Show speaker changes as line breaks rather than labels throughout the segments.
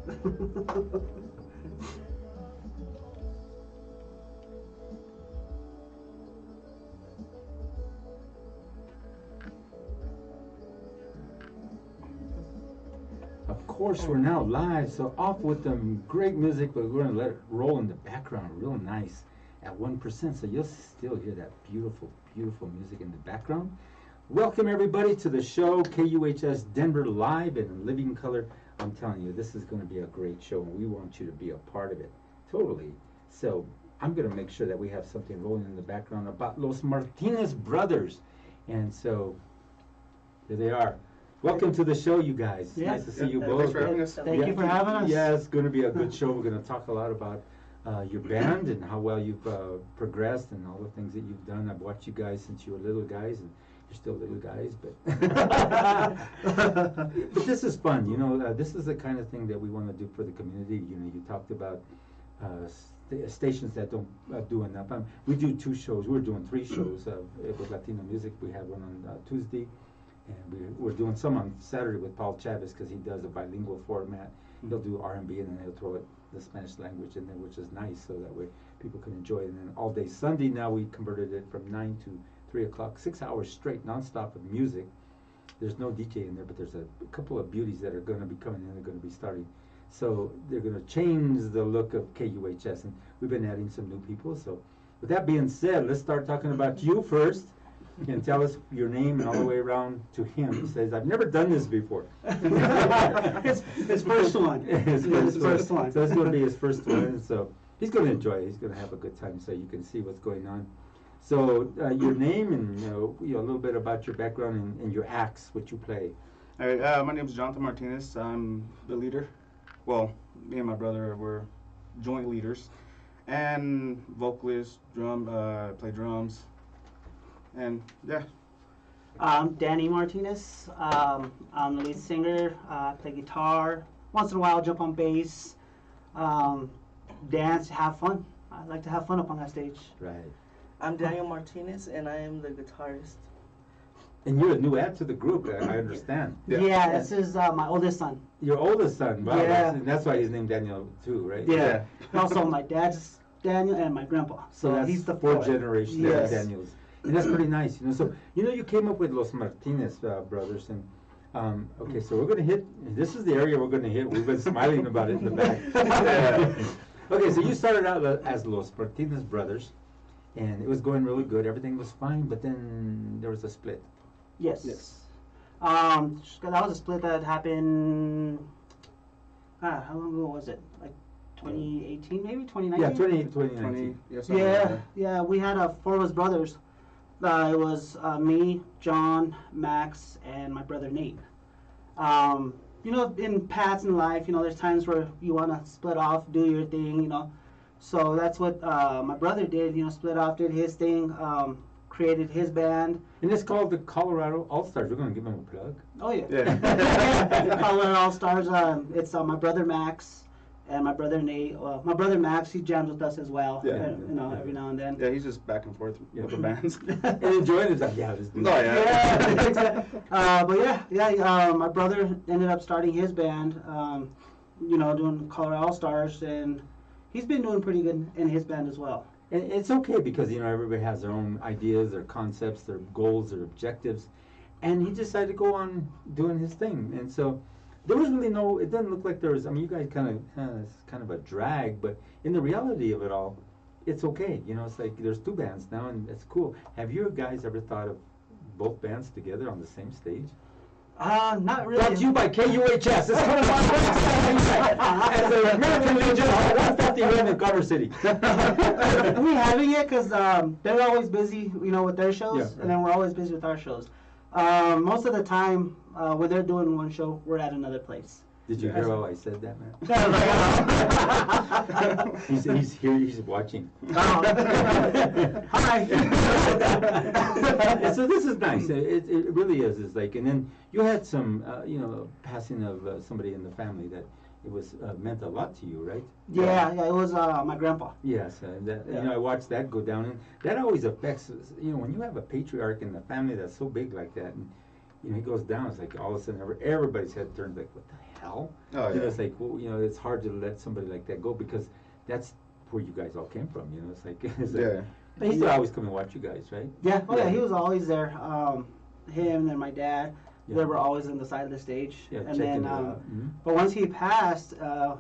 Of course, we're now live, so off with the great music, but we're going to let it roll in the background real nice at 1%, so you'll still hear that beautiful, beautiful music in the background. Welcome, everybody, to the show, KUHS Denver Live in living color. I'm telling you, this is going to be a great show, and we want you to be a part of it, totally. So I'm going to make sure that we have something rolling in the background about Los Martinez brothers. And so here they are. Welcome to the show, you guys.
Yeah.
Nice to see you
Thanks
both.
for having us. Thank you for having us.
Yeah, it's going to be a good show. We're going to talk a lot about your band and how well you've progressed and all the things that you've done. I've watched you guys since you were little guys, and you're still little guys, but but this is fun. You know, this is the kind of thing that we want to do for the community. You know, you talked about stations that don't do enough. We do 2 shows. We're doing 3 shows with Latino music. We have one on Tuesday. And we're doing some on Saturday with Paul Chavez because he does a bilingual format. He'll do R&B and then he'll throw it the Spanish language in there, which is nice, so that way people can enjoy it. And then all day Sunday now we converted it from 9 to 3 o'clock, 6 hours straight, nonstop of music. There's no DJ in there, but there's a couple of beauties that are going to be coming in. They're going to be starting. So they're going to change the look of KUHS, and we've been adding some new people. So with that being said, let's start talking about you first. You can tell us your name and all the way around to him. He says, I've never done this before.
His first one.
His first one. So it's going to be his first one. So he's going to enjoy it. He's going to have a good time, so you can see what's going on. So your name and a little bit about your background and your acts, what you play.
All right, my name is Jonathan Martinez. I'm the leader. Well, me and my brother were joint leaders. And vocalist, play drums. And yeah.
I'm Danny Martinez. I'm the lead singer. I play guitar. Once in a while, I'll jump on bass, dance, have fun. I like to have fun up on that stage.
Right.
I'm Daniel Martinez, and I am the guitarist.
And you're a new add to the group, I understand.
Yeah, this is my oldest son.
Your oldest son, wow.
Yeah.
That's why he's named Daniel too, right?
Yeah. Also, my dad's Daniel and my grandpa.
So that's
he's the
4th generation
Yes.
of Daniels. And that's pretty nice, So, you came up with Los Martinez brothers, and okay, so we're gonna hit. This is the area we're gonna hit. We've been smiling about it in the back. Okay, so you started out as Los Martinez brothers, and it was going really good. Everything was fine, but then there was a split.
Yes. That was a split that happened. How long ago was it? Like 2018, maybe 2019.
Yeah, 2019.
Yeah. We had 4 of us brothers. It was me, John, Max, and my brother Nate. In paths in life, there's times where you want to split off, do your thing, So that's what my brother did, split off, did his thing, created his band.
And it's called the Colorado All-Stars. We're going to give them a plug.
Oh, yeah. The Colorado All-Stars. It's my brother Max and my brother Nate. Well, my brother Max, he jams with us as well, every now and then.
Yeah, he's just back and forth with the bands.
And enjoying it. Like, yeah, let's do that.
My brother ended up starting his band, doing Colorado All-Stars, and he's been doing pretty good in his band as well.
And it's okay because, everybody has their own ideas, their concepts, their goals, their objectives. And he decided to go on doing his thing. And so there was really it didn't look like there was, you guys it's kind of a drag, but in the reality of it all, it's okay. It's like there's 2 bands now, and it's cool. Have you guys ever thought of both bands together on the same stage?
Not really.
Brought to you by KUHS. It's coming on as the American Legion of 151 in Culver City.
We having it because they're always busy, with their shows, and then we're always busy with our shows. Most of the time, when they're doing one show, we're at another place.
Did you hear how I said that, man? He's here. He's watching.
Hi.
So this is nice. It really is. It's like, and then you had some, passing of somebody in the family that it was meant a lot to you, right?
Yeah. It was my grandpa.
Yes, I watched that go down, and that always affects. When you have a patriarch in the family that's so big like that, and he goes down, it's like all of a sudden everybody's head turns like, what the hell? tell.
Oh,
You know,
yeah.
it's like, well, you know, it's hard to let somebody like that go because that's where you guys all came from. You know, it's like,
Yeah.
But
he
he's
would
a-
always come and watch you guys, right?
Yeah, oh yeah,
Yeah.
he was always there. Him and my dad,
Yeah.
they were always on the side of the stage.
Yeah,
And
checking
then,
it out. Mhm.
but once he passed,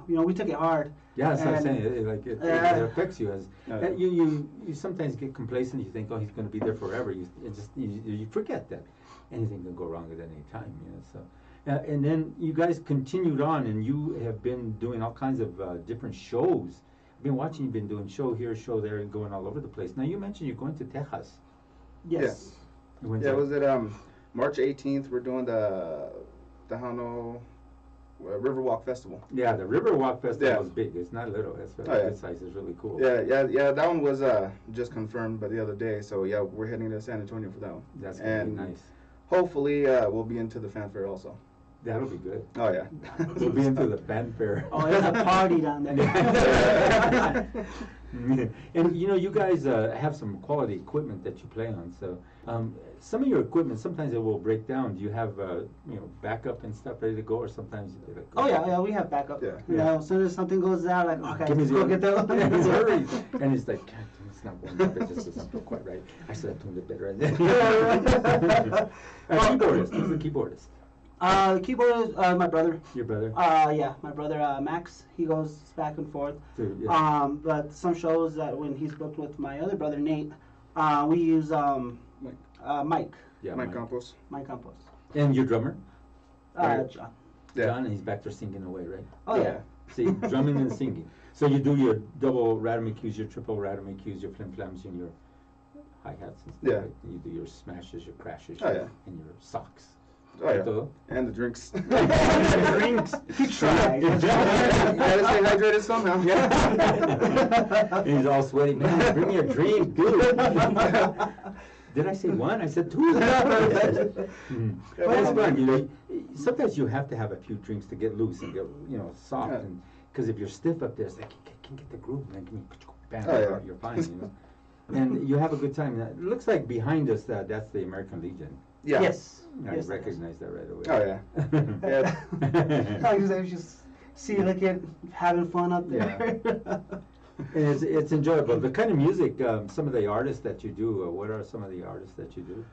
you know, we took it hard.
Yeah, that's what I'm
And-
saying. It
Yeah.
affects you as
Oh, yeah.
you sometimes get complacent. You think, oh, he's going to be there forever. You forget that anything can go wrong at any time. You know, so and then you guys continued on, and you have been doing all kinds of different shows. I've been watching. You've been doing show here, show there, and going all over the place. Now you mentioned you're going to Texas.
Yes.
When's
Yeah,
that?
was it March 18th? We're doing the Tejano Riverwalk Festival.
Yeah, the Riverwalk Festival
Yeah.
is big. It's not little. It's
Oh, yeah.
good size. It's really cool.
Yeah. That one was just confirmed by the other day. So yeah, we're heading to San Antonio for that one.
That's gonna be
And
nice.
hopefully we'll be into the fanfare also.
That'll be good.
Oh yeah.
We'll be into the fanfare.
Oh, there's a party down there.
And you know, you guys have some quality equipment that you play on. So some of your equipment, sometimes it will break down. Do you have you know, backup and stuff ready to go, or sometimes you like,
Oh yeah, we have backup.
Yeah.
You know, as soon as something goes down, like, okay,
give me
let's
the
go get that one.
Yeah, hurry. And it's like, God, it's not warmed up. It just doesn't feel quite right. I should have tuned it better. Keyboardist. Who's the keyboardist?
The keyboard is my brother.
Your brother.
Yeah, my brother Max. He goes back and forth.
So, yeah.
But some shows that when he's booked with my other brother Nate, we use Mike
Yeah,
Mike
Mike.
Campos.
Campos.
And your drummer, Right.
John.
Yeah.
John, and he's back there singing away, right?
Oh yeah.
See, drumming and singing. So you do your double Radamicus, your triple Radamicus, your flim flams, and your hi hats and stuff.
Yeah.
Right? You do your smashes, your crashes,
Oh, yeah.
and your socks.
Oh yeah.
Todo.
And the drinks.
Drinks.
He tried.
You gotta stay hydrated somehow.
And he's all sweaty. Man, bring me a drink, dude. Did I say one? I said two. Mm. But it's fun, you know. Sometimes you have to have a few drinks to get loose and get, you know, soft.
Yeah.
And because if you're stiff up there, it's like you can't get the groove, man. Give me, bam,
Oh, yeah.
you're fine, you know. And you have a good time. It looks like behind us, that's the American Legion.
Yeah.
Yes.
I
Yes,
recognize that right away.
Oh yeah.
Like you said, just see the kid having fun up there.
And it's enjoyable. The kind of music, some of the artists that you do, what are some of the artists that you do?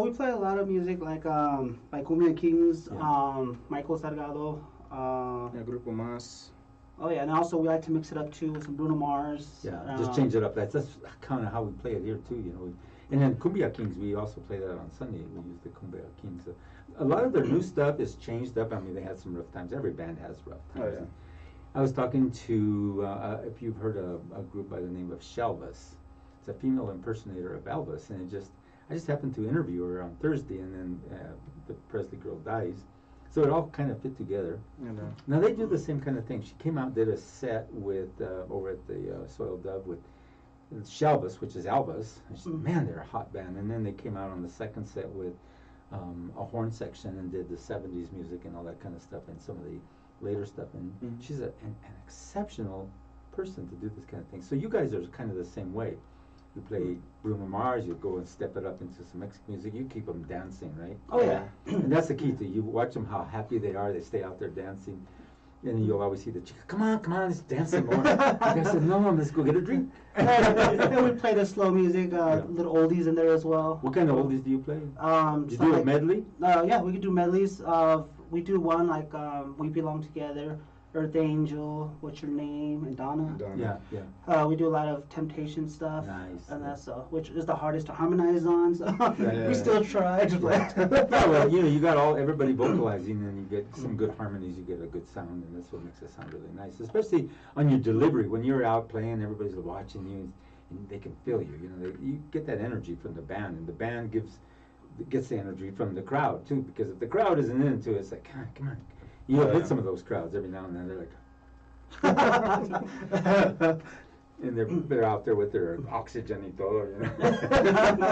We play a lot of music like Cumbia Kings,
Yeah.
Michael Salgado.
Yeah, Grupo Más.
Oh yeah, and also we like to mix it up too with some Bruno Mars.
Yeah, just change it up. That's kind of how we play it here too, you know. And then Cumbia Kings, we also play that on Sunday. We use the Cumbia Kings. A lot of their new stuff is changed up. I mean, they had some rough times. Every band has rough times.
Oh, yeah.
I was talking to, if you've heard a group by the name of Shelvis. It's a female impersonator of Elvis, and I just happened to interview her on Thursday, and then the Presley girl dies. So it all kind of fit together.
And,
Now they do the same kind of thing. She came out and did a set with over at the Soil Dove with Shelvis, which is Elvis. And she said, man, they're a hot band. And then they came out on the second set with a horn section and did the 70s music and all that kind of stuff and some of the later stuff. And she's an exceptional person to do this kind of thing. So you guys are kind of the same way. You play Bruno Mars, you go and step it up into some Mexican music. You keep them dancing, right?
Oh yeah.
And that's the key to you. Watch them how happy they are. They stay out there dancing. And you'll always see the chick, come on, let's dance some more. I said, no, let's go get a drink.
And we play the slow music, little oldies in there as well.
What kind of oldies do you play? Do you
some
do a
like-
medley?
Yeah, we could do medleys. We do one like We Belong Together, Earth Angel, What's Your Name, and Donna.
Yeah.
We do a lot of Temptation stuff.
Nice.
And that's which is the hardest to harmonize on. So
Yeah.
we still try to play.
Yeah, well, you know, you got everybody vocalizing, and you get some good harmonies. You get a good sound, and that's what makes it sound really nice. Especially on your delivery, when you're out playing, everybody's watching you, and they can feel you. You know, you get that energy from the band, and the band gets the energy from the crowd too. Because if the crowd isn't into it, it's like, come on. You'll hit some of those crowds every now and then. They're like, and they're out there with their oxygen and todo, you know.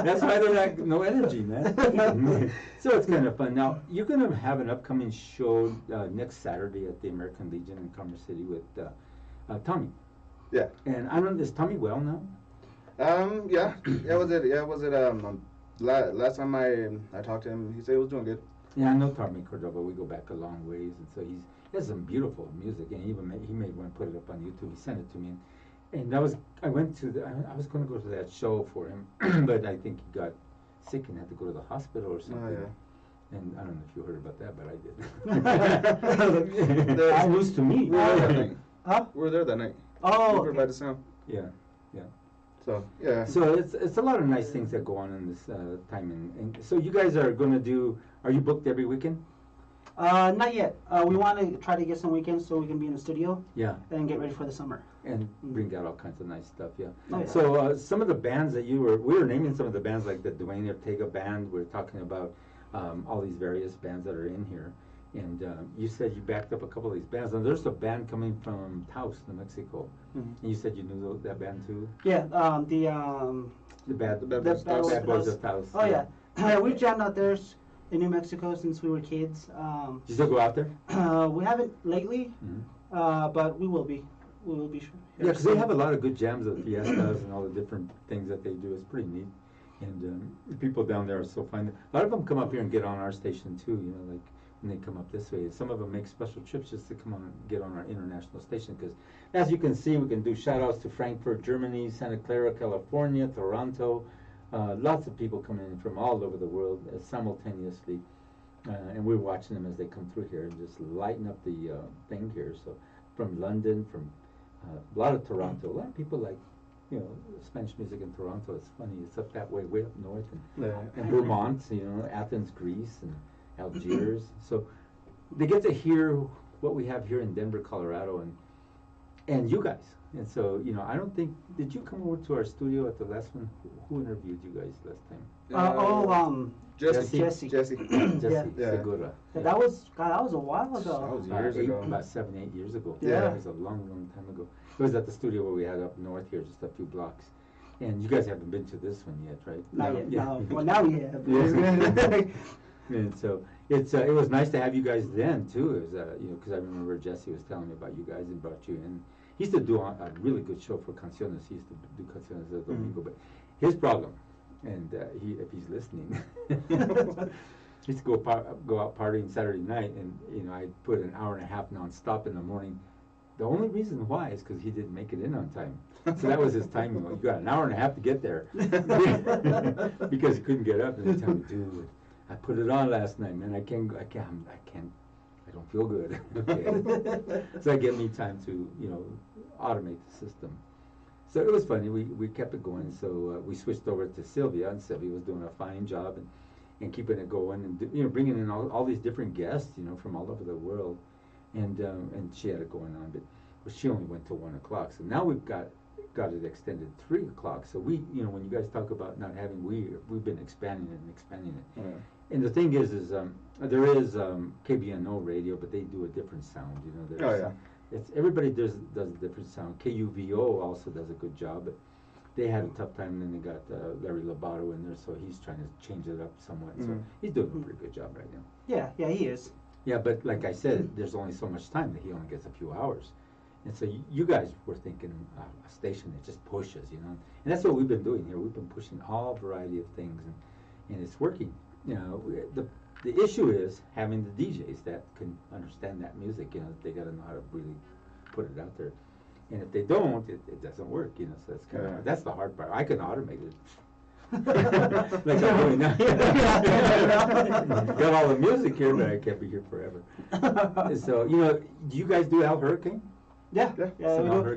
That's why they're like no energy, man. So it's kind of fun. Now you're gonna have an upcoming show next Saturday at the American Legion in Commerce City with Tommy.
Yeah.
And I don't. Is Tommy well now?
Yeah. Was it? Last time I talked to him, he said he was doing good.
Yeah, I know Tommy Cordova. We go back a long ways, and so he has some beautiful music, and he made one, put it up on YouTube. He sent it to me, and I was going to go to that show for him, but I think he got sick and had to go to the hospital or something.
Oh, yeah.
And I don't know if you heard about that, but I did. That's news to me.
We were there that night.
Huh?
We were there that night.
Oh,
We
okay.
provided sound.
Yeah.
So yeah.
So it's a lot of nice things that go on in this time, and so you guys are going to do. Are you booked every weekend?
Not yet. We want to try to get some weekends so we can be in the studio
Yeah.
and get ready for the summer.
And bring out all kinds of nice stuff, yeah.
Oh, yeah.
So some of the bands that we were naming some of the bands, like the Dwayne Ortega band. We're talking about all these various bands that are in here, and you said you backed up a couple of these bands. And there's a band coming from Taos, New Mexico, and you said you knew that band too.
Yeah.
The Bad
Boys of
Boys
Taos.
of Taos.
Oh yeah. We've jammed out there in New Mexico since we were kids.
You still go out there?
We haven't lately,
Mhm.
but we will be. We will be sure.
Yeah, because they have a lot of good jams at fiestas and all the different things that they do. It's pretty neat. And the people down there are so fine. A lot of them come up here and get on our station too, you know, like when they come up this way. Some of them make special trips just to come on and get on our international station. Because as you can see, we can do shout outs to Frankfurt, Germany, Santa Clara, California, Toronto. Lots of people coming in from all over the world simultaneously. And we're watching them as they come through here and just lighten up the thing here. So from London, from a lot of Toronto, a lot of people like, you know, Spanish music in Toronto. It's funny, it's up that way up north, and Vermont, you know, Athens, Greece, and Algiers. So they get to hear what we have here in Denver, Colorado, and you guys. And so, you know, I don't think, did you come over to our studio at the last one? Who interviewed you guys last time?
Jesse.
Jesse.
Jesse
Yeah.
Segura.
That was a while
That
ago.
was years ago.
About 7, 8 years ago.
Yeah.
It was a long, long time ago. It was at the studio where we had up north here, just a few blocks. And you guys haven't been to this one yet, right?
Not yet.
Yeah.
No. Well, now we have.
Yeah. And so it was nice to have you guys then too. It was you know, because I remember Jesse was telling me about you guys and brought you in. He used to do a really good show for Canciones. He used to do Canciones del Domingo, but his problem, and if he's listening, he used to go out partying Saturday night, and you know, I put an hour and a half nonstop in the morning. The only reason why is because he didn't make it in on time. So that was his timing. You got an hour and a half to get there because he couldn't get up. And he told me, dude, I put it on last night, man. I don't feel good. Okay. So that gave me time to, you know, automate the system. So it was funny. We kept it going. So we switched over to Sylvia, and Sylvia was doing a fine job and keeping it going, and you know, bringing in all these different guests, you know, from all over the world, and she had it going on, but she only went till 1 o'clock. So now we've got it extended 3 o'clock. So we, you know, when you guys talk about not having, we've been expanding it.
Yeah.
And the thing is there is KBNO radio, but they do a different sound. You know, there's, it's everybody does a different sound. KUVO also does a good job, but they had a tough time. And then they got Larry Lobato in there, so he's trying to change it up somewhat. So he's doing a pretty good job right now.
Yeah, he is.
Yeah, but like I said, there's only so much time that he only gets a few hours. And so you guys were thinking a station that just pushes, you know. And that's what we've been doing here. We've been pushing all variety of things, and it's working. You know, the issue is having the DJs that can understand that music. You know, they got to know how to really put it out there. And if they don't, it doesn't work. You know, so that's the hard part. I can automate it. Like I'm doing now. Got all the music here, but I can't be here forever. So, you know, do you guys do Al Hurricane?
Yeah.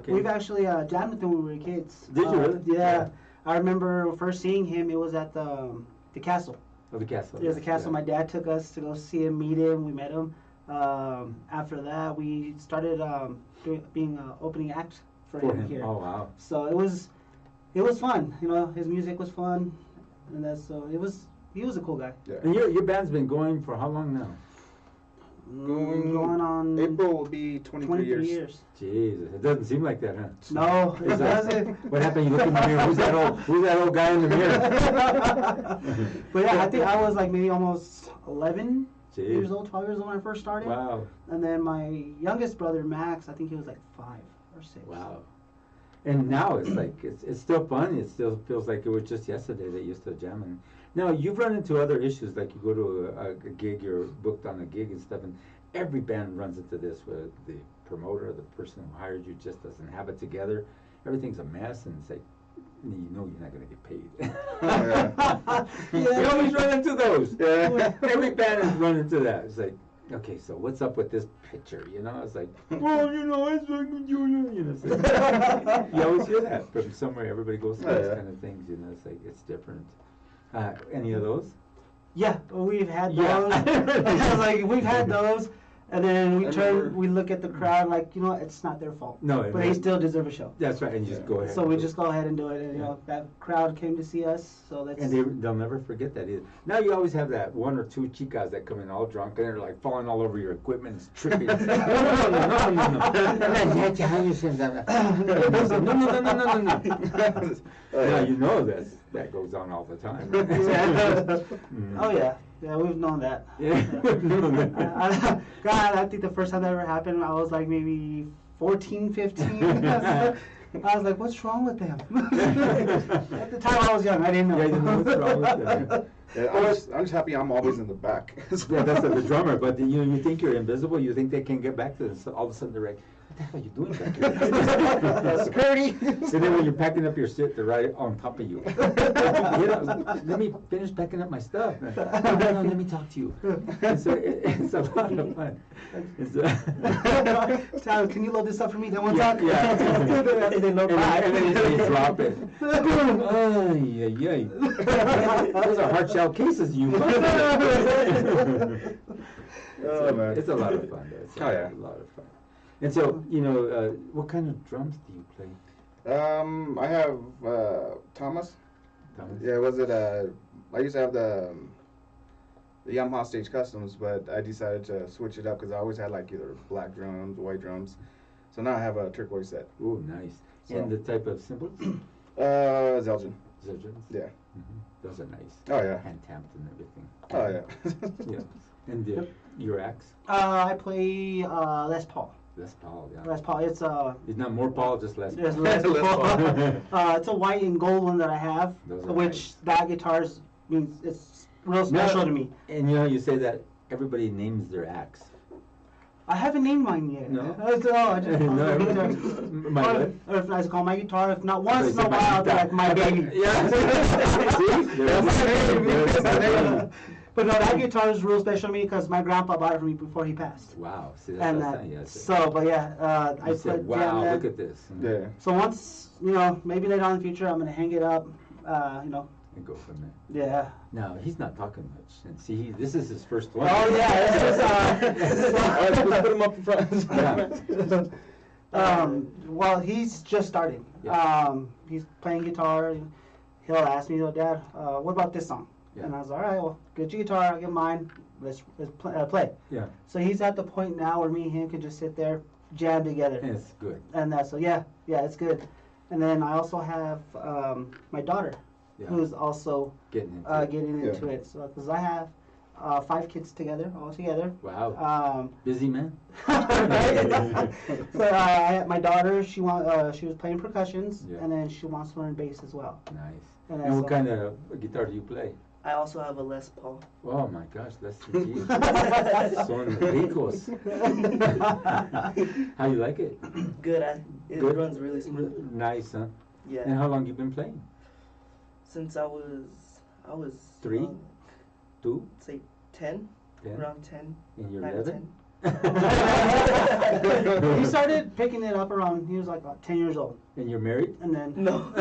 We've actually jammed with him when we were kids.
Did you really?
Yeah. I remember first seeing him. It was at the castle.
Oh, the castle.
It was the castle. Yeah. My dad took us to go see him, meet him. We met him. After that, we started being opening act for him here.
Oh wow!
So it was fun. You know, his music was fun, and he was a cool guy.
Yeah.
And your band's been going for how long now?
Going on
April will be 23 years.
Jesus, it doesn't seem like that, huh?
No, it doesn't.
What happened? You look in the mirror. Who's that old guy in the mirror?
But yeah, I think I was like maybe almost 11
Jeez.
years old, 12 years old when I first started.
Wow.
And then my youngest brother Max, I think he was like 5 or 6.
Wow. And now it's like it's still fun. It still feels like it was just yesterday they used to jam. And Now, you've run into other issues, like you go to a gig, you're booked on a gig and stuff, and every band runs into this, where the promoter, the person who hired you just doesn't have it together. Everything's a mess, and it's like, you know you're not going to get paid. You always run into those.
Yeah.
Every band has run into that. It's like, okay, so what's up with this picture? You know, it's like, well, you know, it's like, you know, it's like, you always hear that from somewhere. Everybody goes through those kind of things. You know, it's like it's different. Any of those?
Yeah, we've had
Yeah.
those. Like we've had those, and then we
I
turn,
remember-
we look at the crowd like, you know what, it's not their fault.
No,
but they still deserve a show.
That's right, and you just go ahead.
So
and
we
do
just
it.
go ahead and do it, and you
Yeah.
know that crowd came to see us, so that's.
And they'll never forget that either. Now you always have that one or two chicas that come in all drunk and they're like falling all over your equipment, and tripping. No. Now you know that goes on all the time. Mm.
Oh yeah, we've known that.
Yeah.
God, I think the first time that ever happened, I was like maybe 14, 15. I was like, what's wrong with them? At the time I was young, I didn't know.
Yeah, you didn't know what's wrong with them.
Yeah, I'm just happy I'm always in the back.
Yeah, that's the drummer, but you think you're invisible, you think they can't get back to this, so all of a sudden they're like, what the hell are you doing back here?
Security.
And then when you're packing up your shit, they're right on top of you. Let me finish packing up my stuff. No, let me talk to you. It's a lot of fun.
Tyler, can you load this up for me? Then we'll
Yeah,
talk.
yeah.
And then load
And then you drop it.
Boom.
Ay, ay, ay. Those are hard shell cases you
Oh, man.
It's a lot of fun. Though. It's
Oh, yeah.
a lot of fun. And so, you know, what kind of drums do you play?
I have Thomas.
Thomas?
Yeah, I used to have the Yamaha Stage Customs, but I decided to switch it up because I always had like either black drums, white drums. So now I have a turquoise set.
Ooh, nice.
So-
And the type of cymbals?
Zelgin.
Zildjians?
Yeah.
Mm-hmm. Those are nice.
Oh, yeah.
Hand tamped and everything.
Oh, yeah.
Yeah. And your axe?
I play Les Paul.
Les Paul, yeah.
Les Paul. It's
It's not more Paul, just less
There's
Paul.
Les
Les
Paul. It's a white and gold one that I have,
Those are
which
nice.
that guitar's means it's real special to me.
And you know, you say that everybody names their axe.
I haven't named mine yet.
No?
I just
No, everybody- my what?
or if I just call my guitar, if not once in
Say
a
my
while, I'll be
guitar.
like my baby.
Yeah. See? There's my name. There's my name.
But no, that guitar is real special to me because my grandpa bought it for me before he passed.
Wow. See, that's
And
what I'm saying. Yeah,
so, but yeah, I
you said,
put jam
wow,
there.
look at this.
Yeah.
So once, you know, maybe later on in the future, I'm gonna hang it up. You know,
And go from there.
yeah.
No, he's not talking much. And see, this is his first one.
Oh yeah, this is
All right, let's put him up in front.
Yeah.
Well, he's just starting.
Yeah.
He's playing guitar. He'll ask me, "Oh, Dad, what about this song?"
Yeah.
And I was all right. Well, get your guitar, I'll get mine. Let's play.
Yeah.
So he's at the point now where me and him can just sit there, jam together,
And it's good.
and that's so yeah, it's good. And then I also have my daughter,
Yeah.
who's also
Getting into it.
getting
Yeah.
into it. So because I have 5 kids together, all together.
Wow. Busy man?
Right? So my daughter, she was playing percussions,
Yeah.
and then she wants to learn bass as well.
Nice.
And
And what
so-
kind of guitar do you play?
I also have a Les Paul.
Oh my gosh, that's the key. Son ricos. How you like it?
Good. It
Good?
runs really smooth.
Nice, huh?
Yeah.
And how long you been playing?
Since I was
3? 2?
say 10,
10?
around 10.
And you're
9 to
11?
10.
He started picking it up around, he was like about 10 years old.
And you're married?
And then,
No.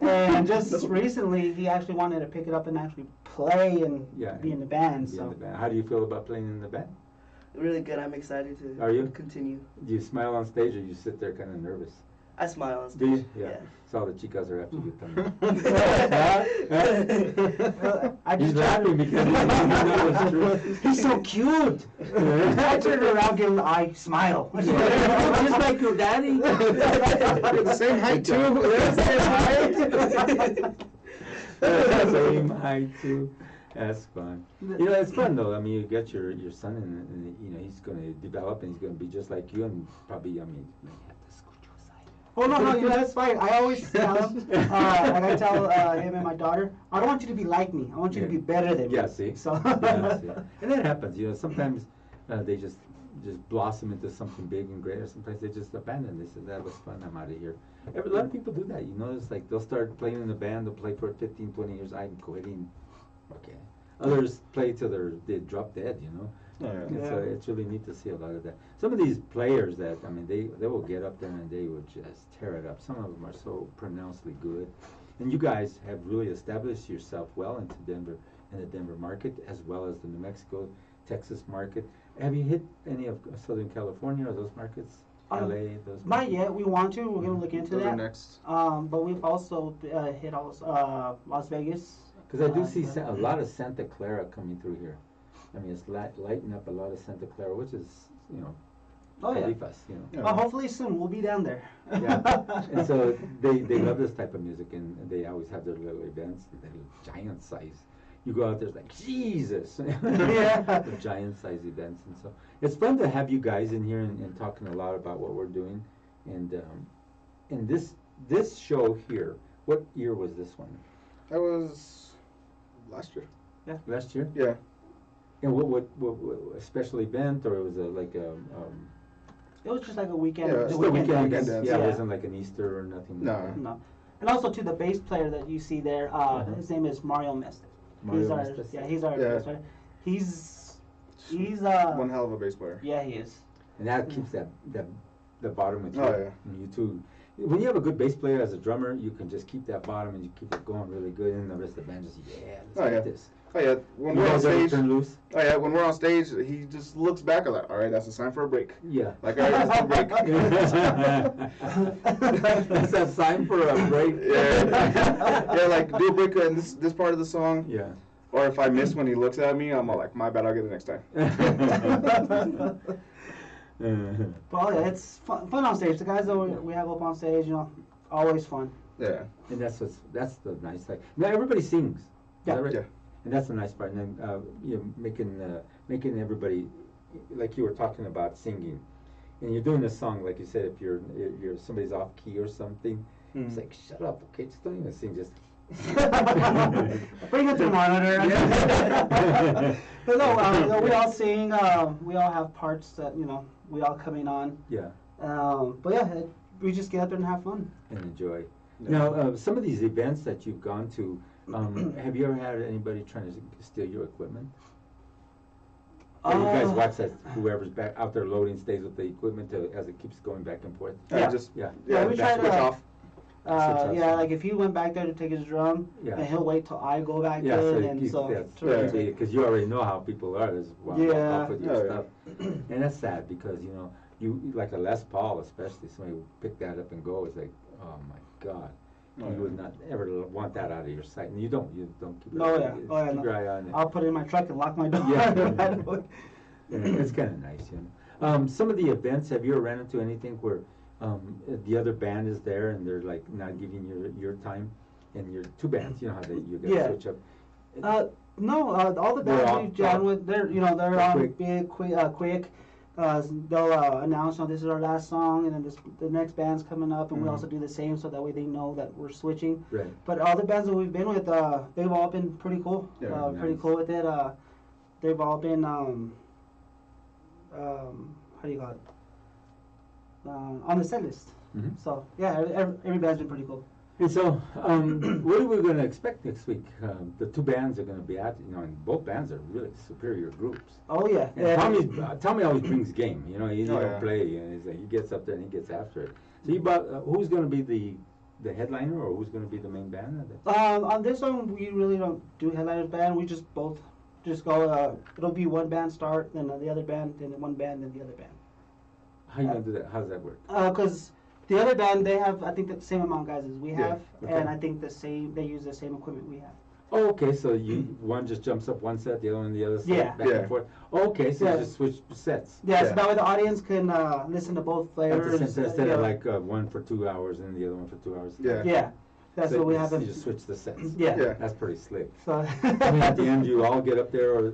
and just recently, he actually wanted to pick it up and actually play and
Yeah.
be in the band.
Be
So
in the band. How do you feel about playing in the band?
Really good. I'm excited to
Are you?
continue.
Do you smile on stage or you sit there kind of nervous?
I smile on
Do
stage.
you? Yeah. So all the chicas are after you coming.
I
He's
just tried
laughing because he knows it's true.
He's so cute. I turned around, give him the eye smile.
Just like your daddy.
Same height too.
Same height too. That's fun. You know, it's fun though. I mean, you got your son, and you know he's going to develop, and he's going to be just like you, and probably, I mean, you have to scoot you aside.
Oh no, that's fine. I always tell him, like I tell him and my daughter, I don't want you to be like me. I want you to be better than me.
Yeah, see.
So.
Yeah, see. And that happens, sometimes they just blossom into something big and great, or sometimes they just abandon. They say, that was fun, I'm out of here. A lot of people do that, it's like they'll start playing in a band, they'll play for 15, 20 years, I'm quitting. Okay. Others play till they drop dead,
Yeah.
And so it's really neat to see a lot of that. Some of these players that, they will get up there and they will just tear it up. Some of them are so pronouncedly good. And you guys have really established yourself well in the Denver market, as well as the New Mexico, Texas market. Have you hit any of Southern California or those markets? LA, those
Not
markets?
yet. We want to. We're gonna look into
Those
that.
are next.
But we've also hit Las Vegas.
Because I do see a lot of Santa Clara coming through here. It's lighting up a lot of Santa Clara, which is,
Oh yeah.
Califas,
Yeah.
Hopefully soon we'll be down there.
Yeah, and so they love this type of music, and they always have their little events, their little giant size. You go out there, it's like, Jesus!
Yeah.
The giant size events, and so it's fun to have you guys in here and talking a lot about what we're doing. And this show here, what year was this one?
That was last year.
Last year?
Yeah.
And what a special event, or it was
It was just like a weekend.
Yeah,
just a
weekend
weekend?
dance.
Yeah,
Yeah.
it wasn't like an Easter or nothing.
No.
like that.
No. And also to the bass player that you see there, his name is Mario Mestes.
Mario
He's our
Mestes?
he's our
Yeah.
bass player. He's
One hell of a bass player.
yeah, he is.
And that keeps the bottom with you.
Oh, yeah.
And you too. When you have a good bass player as a drummer, you can just keep that bottom and you keep it going really good, and the rest of the band just let's
Oh,
get
yeah.
this.
Oh yeah, when
You
we're on
guys ever
stage.
turn loose?
Oh yeah, when we're on stage, he just looks back and like, all right, that's a sign for a break.
Yeah.
Like, all right, that's a break.
That's a sign for a break.
Yeah, yeah, like do a break in this part of the song.
Yeah.
Or if I miss when he looks at me, I'm all like, my bad, I'll get it next time.
Well, yeah, it's fun on stage. The guys that we have up on stage, always fun.
Yeah.
And that's the nice thing. Now everybody sings. Is
Yeah.
that right?
Yeah.
And that's the nice part. And then making everybody, like you were talking about singing, and you're doing this song, like you said, if you're somebody's off key or something, it's like, shut up, okay, just don't even sing, just.
Bring it to the monitor.
Yeah.
But no, we all sing. We all have parts that we all coming on.
Yeah,
But yeah, we just get up there and have fun.
and enjoy.
Yeah.
Now, some of these events that you've gone to, have you ever had anybody trying to steal your equipment? Or you guys watch that whoever's back out there loading stays with the equipment as it keeps going back and forth?
Yeah.
Yeah.
We try
switch
to.
off.
Yeah, like if he went back there to take his drum,
Yeah.
and he'll wait till I go back
Yeah,
in,
so
and
you,
so.
Yeah.
because you already know how people are. Is
Yeah.
off with your
Yeah,
stuff, and that's sad because you like a Les Paul, especially somebody who pick that up and go. It's like, oh my God,
Oh,
you
yeah.
would not ever want that out of your sight, and you don't keep it.
No, yeah.
Keep
Oh, yeah, no.
your eye on it.
I'll put it in my truck and lock my door.
Yeah.
Right away.
Yeah, it's kind of nice, Some of the events, have you ever ran into anything where the other band is there and they're like not giving your time, and you're two bands, you know how you guys
Yeah.
switch up?
No, all the
They're
bands
all-
we've jammed with, they're
They're
on
quick.
big, quick. They'll announce, this is our last song, and then the next band's coming up, and we
Mhm.
also do the same, so that way they know that we're switching.
Right.
But all the bands that we've been with, they've all been pretty cool.
Yeah,
Pretty
nice.
cool with it. They've all been how do you call it? On the set list.
Mhm.
So yeah, every band's been pretty cool.
And so, what are we going to expect next week? The two bands are going to be at, and both bands are really superior groups.
Oh yeah.
And Tommy always brings game. He
Oh,
don't
yeah.
play, and he gets up there and he gets after it. So, who's going to be the headliner, or who's going to be the main band?
On this one, we really don't do headliners band. We just go. It'll be one band start, then the other band, then one band, then the other band.
How are you going to do that? How does that work?
Because the other band, they have, I think, the same amount of guys as we
Yeah,
have,
okay.
and I think they use the same equipment we have.
Oh, okay, so one just jumps up one set, the other one the other set,
Yeah.
back
Yeah.
and forth. Oh, okay, so
Yeah.
you just switch sets.
Yeah,
Yeah.
so that way the audience can listen to both
At
flavors.
the same, instead
yeah.
of like one for 2 hours and the other one for 2 hours.
Yeah.
Yeah. That's
So
what we
you
have.
just- You just switch the sets.
Yeah.
Yeah.
That's pretty slick.
So.
I mean, at the end, you all get up there, or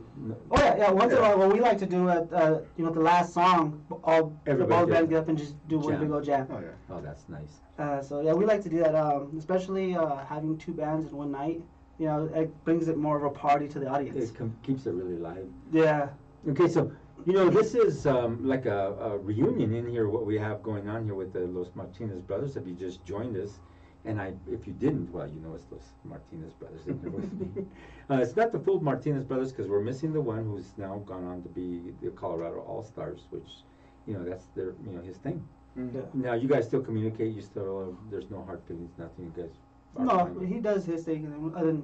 Oh yeah. Once in a
Yeah.
while, what we like to do at the last song, all
Everybody
both bands
gets-
get up and just do one
jam.
big old jam.
Oh yeah.
oh, that's nice.
So yeah, we like to do that. Especially having two bands in one night. You know, it brings it more of a party to the audience.
It keeps it really live.
Yeah.
Okay, so this is like a reunion in here. What we have going on here with the Los Martinez brothers. If you just joined us, and if you didn't, well, it's Los Martinez brothers in here with me. It's not the full Martinez brothers because we're missing the one who's now gone on to be the Colorado All Stars, which that's their his thing.
Yeah.
Now you guys still communicate. You still there's no hard feelings, nothing. You guys. are
No,
fine.
he does his thing, and then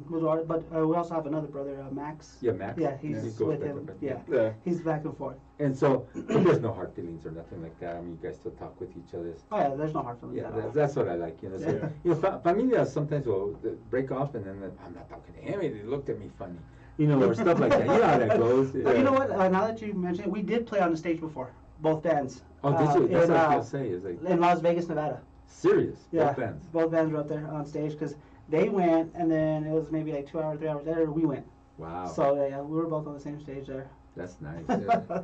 but we also have another brother, Max.
Yeah, Max.
Yeah, he's
He goes
with
back
him.
and forth.
Yeah,
Yeah.
he's back and forth.
And so there's no hard feelings or nothing like that. I mean, you guys still talk with each other.
Oh yeah, there's no hard feelings
Yeah,
at all.
that's what I like. So,
Yeah.
familia sometimes will break off, and then I'm not talking to him. He looked at me funny, or stuff like that. You know how that goes.
But you know what? Now that you mention it, we did play on the stage before, both bands.
Oh, did you? That's
in,
what I was gonna say. Is like
in Las Vegas, Nevada.
serious.
Yeah,
Both bands.
Both bands were up there on stage because they went, and then it was maybe like 2 hours, 3 hours later we went.
Wow.
So yeah, we were both on the same stage there.
That's nice. Yeah.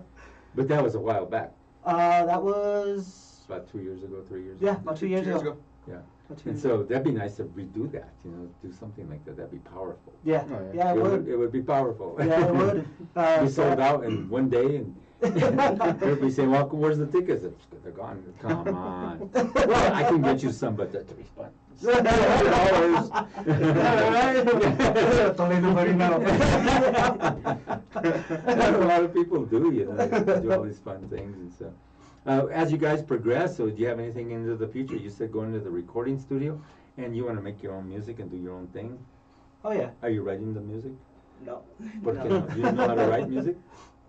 But that was a while back.
That was
About 2 years ago, 3 years
yeah,
ago.
about 2 years ago.
Yeah.
About 2
And
years
so
ago.
that'd be nice to redo that. Do something like that. That'd be powerful.
Yeah,
Oh, yeah.
yeah, it would.
It would be powerful.
Yeah, it would.
We sold out in one day, and everybody say, "Well, where's the tickets?" They're gone. Come on. Well, I can get you some, but that's $3.
Don't let nobody know.
That's what a lot of people do, they do all these fun things and stuff. As you guys progress, so do you have anything into the future? You said going to the recording studio, and you want to make your own music and do your own thing.
Oh yeah.
Are you writing the music?
No.
Por qué
No.
no? You know how to write music?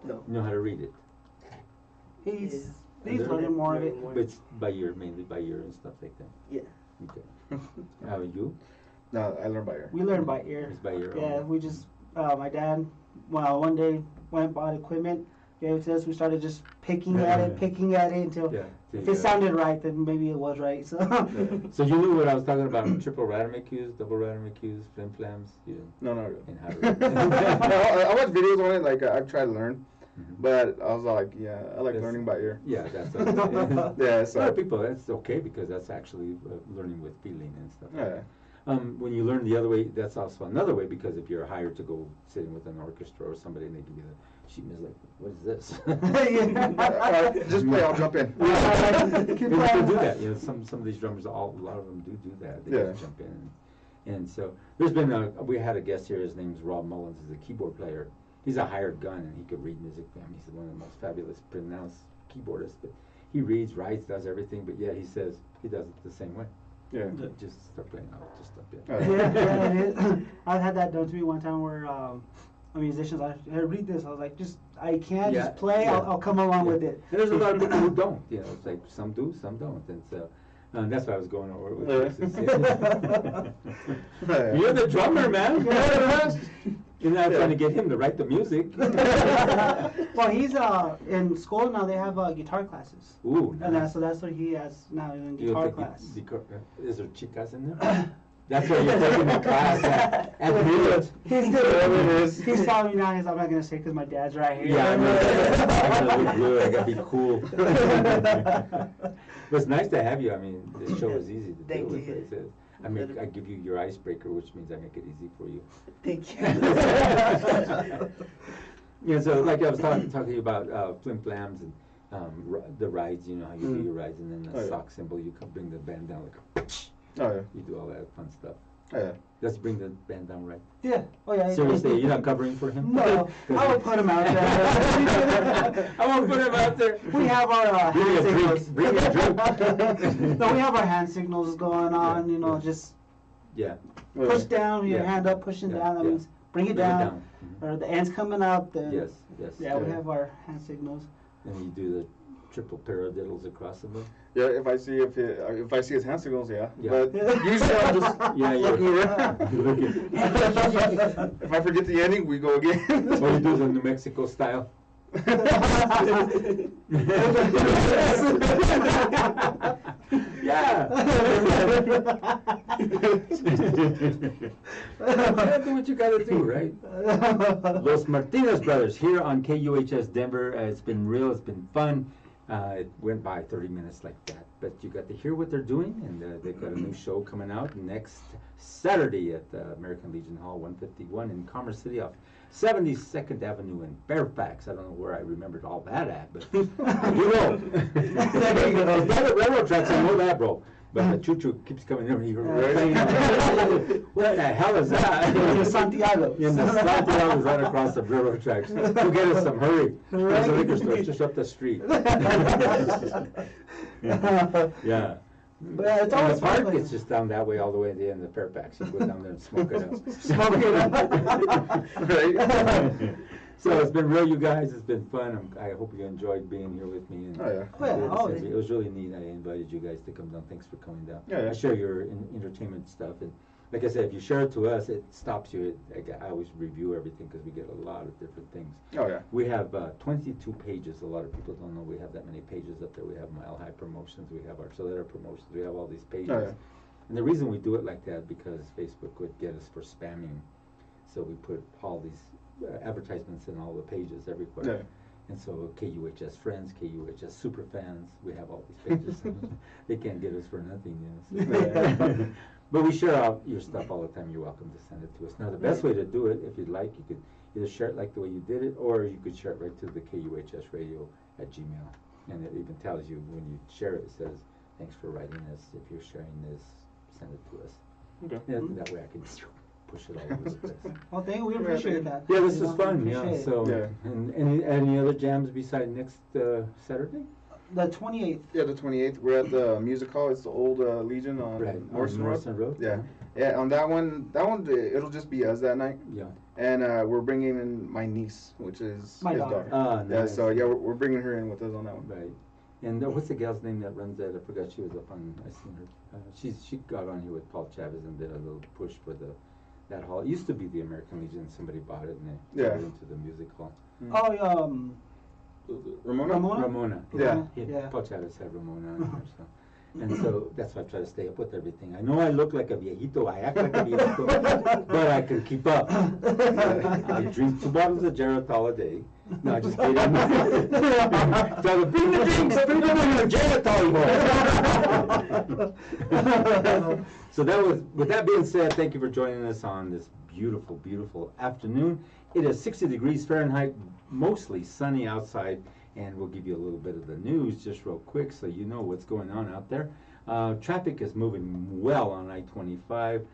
No.
You know how to read it?
He's
Is it-
learning more of it.
But it's by ear, mainly by ear and stuff like that.
Yeah.
Okay. How are you?
No, I learned by ear.
We learn by ear.
It's by ear.
Yeah,
only.
we just my dad one day went and bought equipment, gave it to us. We started just picking at it until
Yeah.
if it sounded right, then maybe it was right. So
So you knew what I was talking about? Triple Radamacus, double Radamacus, flim flams. You
No.
and how to
I watch videos on it. Like I've tried to learn,
Mhm.
but I was like, yeah, I like
That's-
learning by ear.
Yeah, that's okay.
Yeah,
A lot
so
of people, that's okay because that's actually learning with feeling and stuff. like
yeah.
that. When you learn the other way, that's also another way because if you're hired to go sitting with an orchestra or somebody and they give you the sheet music, like, what is this?
Just play. I'll jump in.
People do that. Some of these drummers, a lot of them do that. They
Yeah.
just jump in. And so there's been we had a guest here. His name's Rob Mullins. He's a keyboard player. He's a hired gun, and he could read music. He's one of the most fabulous pronounced keyboardists. But he reads, writes, does everything. But yeah, he says he does it the same way.
Yeah.
Just start playing out. Just stop it.
Yeah.
Yeah, it is. I've had that done to me one time where a musician's like, "Hey, read this." I was like, I can't
Yeah,
just play.
yeah.
I'll come along
Yeah.
with it.
And there's a lot of people who don't. It's like some do, some don't. And so that's what I was going over with.
Yeah.
You're the drummer, man. You're not trying to get him to write the music.
Well, he's in school now. They have guitar classes,
Ooh,
and
nice.
so that's what he has now in
You
guitar
take
class.
Is there chicas in there? That's why you're taking the class at Millard.
He's telling me now. I'm not gonna say because my dad's right here.
Yeah, I know. I gotta look good. I gotta be cool. But it's nice to have you. I mean, this show is easy to
Thank
deal with.
you.
It's, I give you your icebreaker, which means I make it easy for you.
Thank you.
Yeah, so like I was talking to you about flim flams and the rides. You know how you do your rides, and then the
Oh, yeah.
sock symbol. You can bring the band down like
Oh yeah.
you do all that fun stuff.
Oh, yeah.
Let's bring the band down right.
Yeah. Oh yeah.
Seriously, you're not covering for him?
No, I would put him out there.
I won't put him out there.
We have our
Bring me
hand
a drink.
signals.
Bring me a drink.
No, we have our hand signals going on.
Yeah,
You know,
yeah.
just
Yeah.
push down your
Yeah.
hand up, pushing
Yeah,
down. That
yeah.
means bring it
Bring it
down.
down. Mhm.
Or the end's coming up. Then
Yes, yes.
Yeah, we
Yeah.
have our hand signals.
And you do the triple paradiddles across the book.
Yeah, if I see his hand signals, yeah.
Yeah.
But usually I'm just
Yeah,
looking around.
You're looking.
If I forget the ending, we go again.
Or you do the New Mexico style. Yeah. Do what you gotta do, right? Los Martinez brothers here on KUHS Denver. It's been real, it's been fun. It went by 30 minutes like that, but you got to hear what they're doing, and they've got a new show coming out next Saturday at the American Legion Hall 151 in Commerce City off 72nd Avenue in Fairfax. I don't know where I remembered all that at, but you know. It's by the railroad tracks, I know that, bro. But the choo-choo keeps coming over here. What the hell is that?
In Santiago.
In the Santiago is right across the railroad tracks. Go get us some, hurry. There's a liquor store just up the street. Yeah.
But it's
And
always
the park,
fun.
it's just down that way all the way to the end of Fairfax. You go down there and smoke it up.
Smoke it up.
Right? So it's been real, you guys. It's been fun. I hope you enjoyed being here with me. And
Oh, yeah.
Oh, yeah, always.
it was really neat. I invited you guys to come down. Thanks for coming down.
Yeah, yeah.
I share your entertainment stuff, and like I said, if you share it to us, it stops you. I always review everything because we get a lot of different things.
Oh, yeah.
We have 22 pages. A lot of people don't know we have that many pages up there. We have Mile High promotions. We have our Solera promotions. We have all these pages.
Oh, yeah.
And the reason we do it like that because Facebook would get us for spamming. So we put all these advertisements in all the pages everywhere.
Yeah.
And so KUHS friends, KUHS super fans, we have all these pages. They can't get us for nothing, you know. So. But we share out your stuff all the time. You're welcome to send it to us. Now, the best way to do it, if you'd like, you could either share it like the way you did it, or you could share it right to the KUHS radio at Gmail. And it even tells you when you share it, it says, thanks for writing this. If you're sharing this, send it to us.
Okay.
And that way I can push it all over the place.
Well, thank you. We appreciate that.
Yeah, this
You
is
know,
fun,
we
yeah,
appreciate it.
so,
Yeah.
and any other jams besides next Saturday?
The 28th.
Yeah, the 28th. We're at the music hall. It's the old Legion on
Right,
Morrison Road.
Road?
Yeah. Yeah, on that one, it'll just be us that night.
Yeah.
And we're bringing in my niece, which is
My
his
daughter.
Ah,
Yeah,
nice.
so yeah, we're bringing her in with us on that one.
Right. And what's the gal's name that runs that? I forgot, she was up on, I seen her. She got on here with Paul Chavez and did a little push for that hall. It used to be the American Legion, somebody bought it and they
Yeah.
put it into the music hall.
Oh,
Ramona?
Ramona?
Yeah.
Yeah.
Paul Chavez had Ramona on there, so. And so that's why I try to stay up with everything. I know I look like a viejito, I act like a viejito, but I can keep up. I drink 2 bottles of Geritol a day. No, just kidding. So bring the drinks, bring the Geritol. So with that being said, thank you for joining us on this beautiful, beautiful afternoon. It is 60 degrees Fahrenheit, mostly sunny outside. And we'll give you a little bit of the news just real quick so you know what's going on out there. Traffic is moving well on I-25.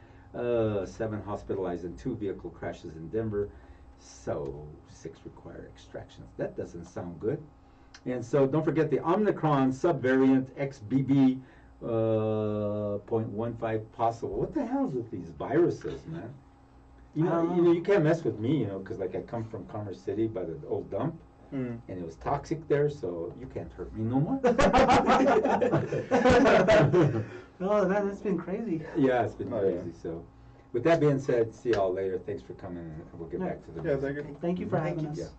7 hospitalized and 2 vehicle crashes in Denver. So 6 require extractions. That doesn't sound good. And so don't forget the Omicron subvariant XBB .15 possible. What the hell's with these viruses, man? You know, you can't mess with me, you know, because like I come from Commerce City by the old dump. And it was toxic there, so you can't hurt me no more.
Oh, that's been crazy.
Yeah, it's been
Oh,
crazy.
yeah.
So, with that being said, see y'all later. Thanks for coming, and we'll get
Yeah.
back to the
Yeah,
music.
thank you.
Thank you for having
Thank
us.
Yeah.